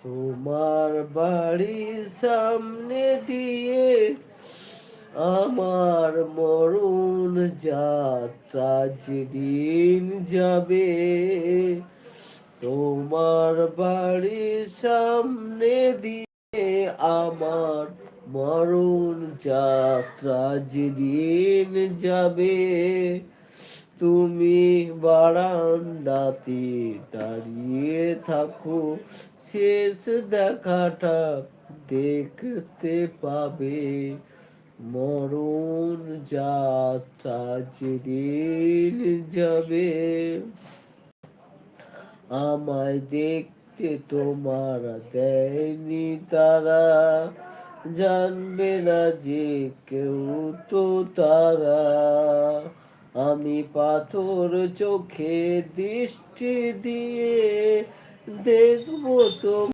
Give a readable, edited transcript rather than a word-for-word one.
তোমার বাড়ির সামনে দিয়ে আমার মরণ যাত্রা যেদিন যাবে, তোমার বাড়ির সামনে দিয়ে আমার মরণ যাত্রা যেদিন যাবে, তুমি বারান্দাতে দাঁড়িয়ে থাকো, শেষ দেখাটা দেখতে পাবে, মরণ যাত্রা যেদিন যাবে। আমায় দেখতে তোমার দেয়নি তারা, জানবে না যে কেউ তো তারা। আমি পাথর চোখে দৃষ্টি দিয়ে দেখবো তো